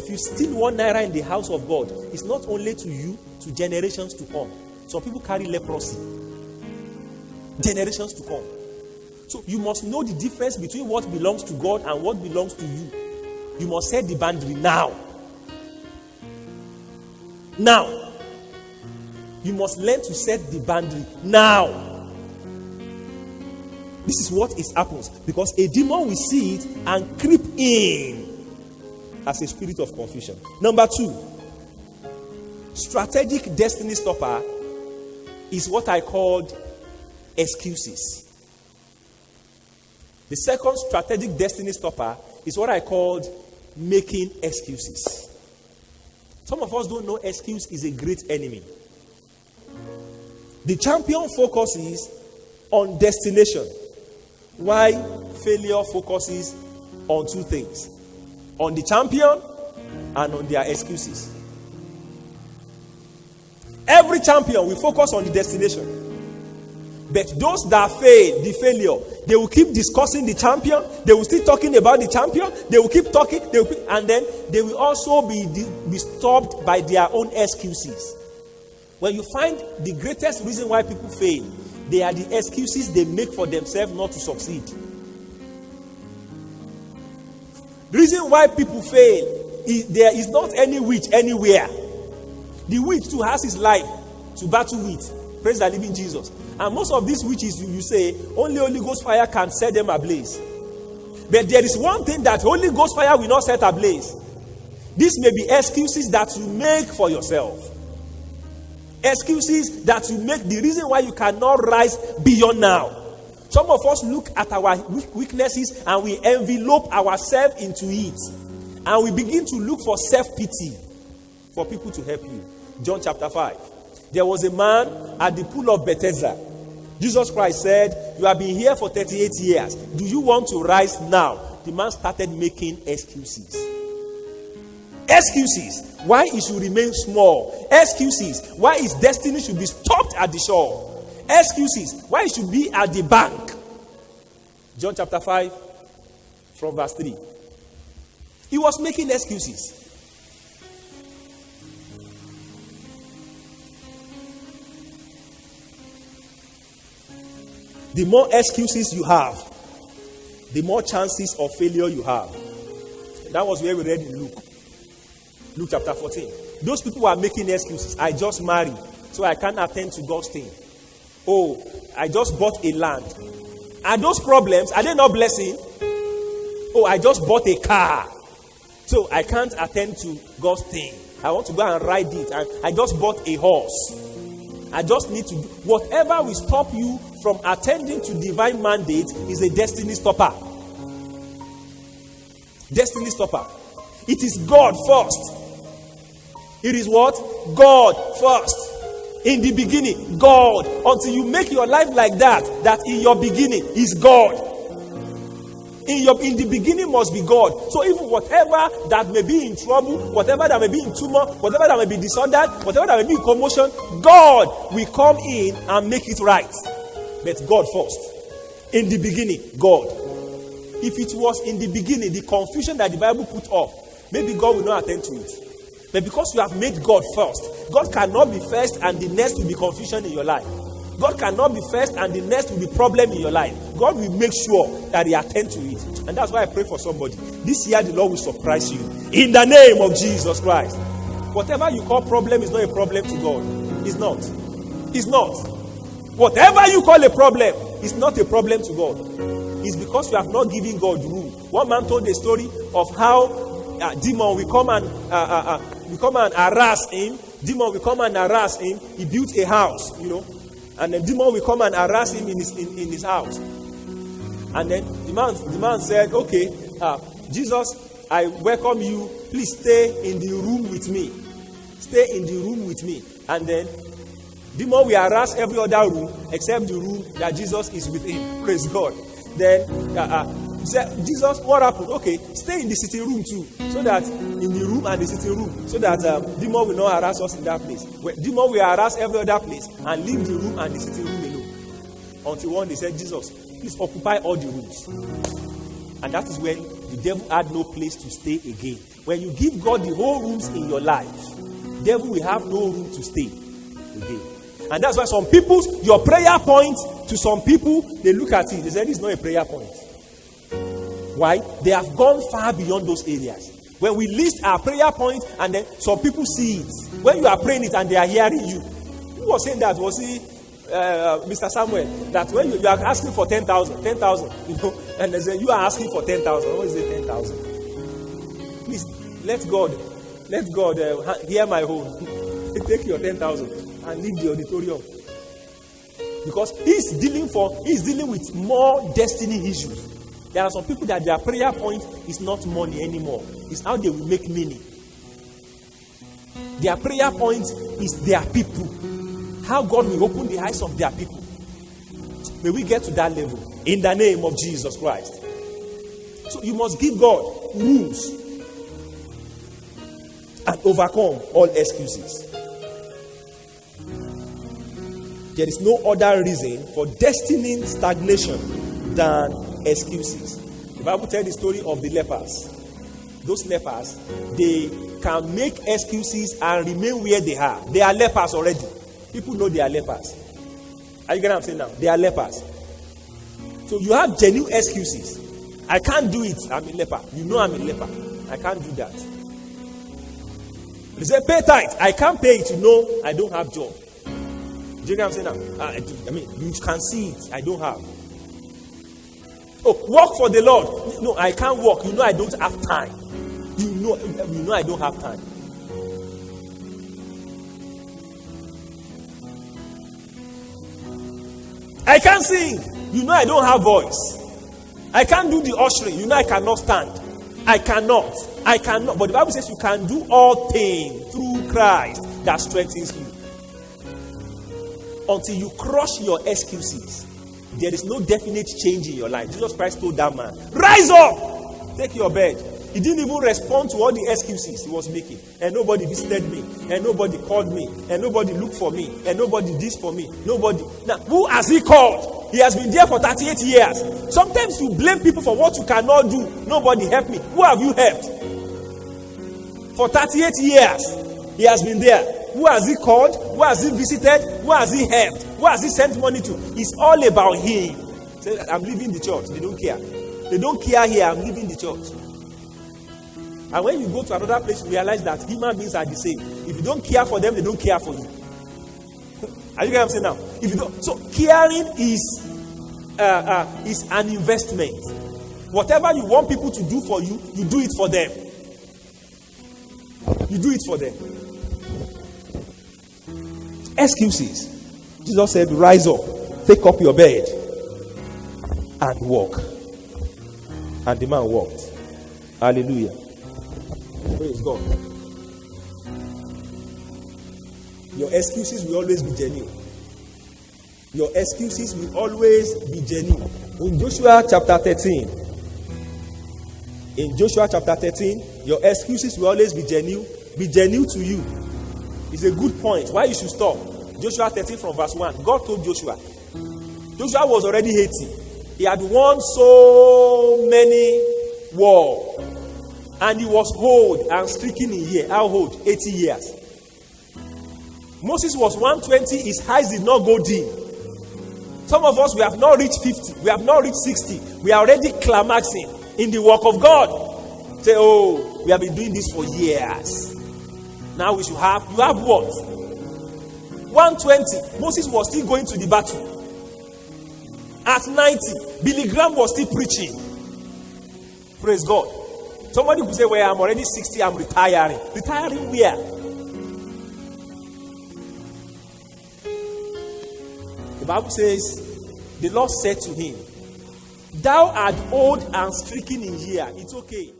If you steal 1 naira in the house of God, it's not only to you, to generations to come. Some people carry leprosy. Generations to come. So you must know the difference between what belongs to God and what belongs to you. You must set the boundary now. Now. You must learn to set the boundary now. This is what happens. Because a demon will see it and creep in as a spirit of confusion. Number 2, strategic destiny stopper is what I called excuses. The second strategic destiny stopper is what I called making excuses. Some of us don't know excuse is a great enemy. The champion focuses on destination, while failure focuses on 2 things: on the champion and on their excuses. Every champion will focus on the destination. But those that fail, the failure, they will keep discussing the champion. They will still talking about the champion. They will keep talking. And then they will also be stopped by their own excuses. When you find the greatest reason why people fail, they are the excuses they make for themselves not to succeed. The reason why people fail is there is not any witch anywhere. The witch too has his life to battle with. Praise the living Jesus. And most of these witches, you say, only Holy Ghost fire can set them ablaze. But there is one thing that Holy Ghost fire will not set ablaze. This may be excuses that you make for yourself. Excuses that you make the reason why you cannot rise beyond now. Some of us look at our weaknesses and we envelope ourselves into it. And we begin to look for self-pity for people to help you. John chapter 5. There was a man at the pool of Bethesda. Jesus Christ said, "You have been here for 38 years. Do you want to rise now?" The man started making excuses. Excuses why he should remain small. Excuses why his destiny should be stopped at the shore. Excuses why he should be at the bank. John chapter 5 from verse 3. He was making excuses. The more excuses you have, the more chances of failure you have. That was where we read in Luke. Luke chapter 14. Those people were making excuses. I just married, so I can't attend to God's thing. Oh, I just bought a land. Are those problems, are they not blessing? Oh, I just bought a car, so I can't attend to God's thing. I want to go and ride it. I just bought a horse. I just need to do. Whatever will stop you from attending to divine mandate is a destiny stopper. Destiny stopper. It is God first. It is what? God first. In the beginning, God. Until you make your life like that in your beginning is God. In the beginning must be God. So even whatever that may be in trouble, whatever that may be in tumor, whatever that may be disordered, whatever that may be in commotion, God will come in and make it right. But God first. In the beginning, God. If it was in the beginning, the confusion that the Bible put up, maybe God will not attend to it. But because you have made God first, God cannot be first and the next will be confusion in your life. God cannot be first and the next will be problem in your life. God will make sure that he attend to it. And that's why I pray for somebody. This year the Lord will surprise you. In the name of Jesus Christ. Whatever you call problem is not a problem to God. It's not. It's not. Whatever you call a problem is not a problem to God. It's because you have not given God room. One man told a story of how demon will come and harass him. Demon will come and harass him. He built a house, and the demon will come and harass him in his house. And then the man said, "Okay, Jesus, I welcome you. Please stay in the room with me. Stay in the room with me." And then demon will harass every other room except the room that Jesus is with him. Praise God. Then he said, "Jesus, what happened?" "Okay, stay in the sitting room too, so that in the room and the sitting room, so that demon will not harass us in that place. Demon will harass every other place and leave the room and the sitting room alone." Until one day said, "Jesus, please occupy all the rooms." And that is when the devil had no place to stay again. When you give God the whole rooms in your life, devil will have no room to stay again. And that's why some people, your prayer point to some people, they look at it, they say, this is not a prayer point. Why? They have gone far beyond those areas. When we list our prayer point and then some people see it, when you are praying it and they are hearing you, who was saying that? Was he Mr. Samuel? That when you are asking for 10,000, and they say you are asking for 10,000. What is it, 10,000? Please, let God hear my own. Take your 10,000 and leave the auditorium. Because he's dealing with more destiny issues. There are some people that their prayer point is not money anymore. It's how they will make meaning. Their prayer point is their people. How God will open the eyes of their people. May we get to that level in the name of Jesus Christ. So you must give God rules and overcome all excuses. There is no other reason for destiny stagnation than excuses. The Bible tells the story of the lepers. Those lepers, they can make excuses and remain where they are. They are lepers already. People know they are lepers. Are you getting what I'm saying now? They are lepers. So you have genuine excuses. I can't do it. I'm a leper. You know I'm a leper. I can't do that. You say pay tithe. I can't pay it. You know I don't have job. Do you get what I'm saying now? I mean, you can see it. I don't have. Oh, work for the Lord. No, I can't work. You know I don't have time. You know I don't have time. I can't sing. You know I don't have voice. I can't do the ushering. You know I cannot stand. I cannot. But the Bible says you can do all things through Christ that strengthens you. Until you crush your excuses, there is no definite change in your life. Jesus Christ told that man, rise up, take your bed. He didn't even respond to all the excuses he was making. And nobody visited me. And nobody called me. And nobody looked for me. And nobody did this for me. Nobody. Now, who has he called? He has been there for 38 years. Sometimes you blame people for what you cannot do. Nobody helped me. Who have you helped? For 38 years, he has been there. Who has he called? Who has he visited? Who has he helped? Who has he sent money to? It's all about him. Say, I'm leaving the church. They don't care. They don't care here. I'm leaving the church. And when you go to another place, you realize that human beings are the same. If you don't care for them, they don't care for you. Are you getting what I'm saying now? If you don't, so caring is an investment. Whatever you want people to do for you, you do it for them. You do it for them. Excuses. Jesus said, rise up, take up your bed, and walk. And the man walked. Hallelujah. Praise God. Your excuses will always be genuine. Your excuses will always be genuine. In Joshua chapter 13, your excuses will always be genuine to you. It's a good point. Why you should stop. Joshua 13 from verse 1. God told Joshua. Joshua was already 80. He had won so many wars. And he was old and stricken in years. How old? 80 years. Moses was 120. His eyes did not go dim. Some of us, we have not reached 50. We have not reached 60. We are already climaxing in the work of God. Say, oh, we have been doing this for years. Now we should have. You have what? 120. Moses was still going to the battle. At 90, Billy Graham was still preaching. Praise God. Somebody could say, well, I'm already 60, I'm retiring. Retiring where? The Bible says, the Lord said to him, thou art old and stricken in years. It's okay.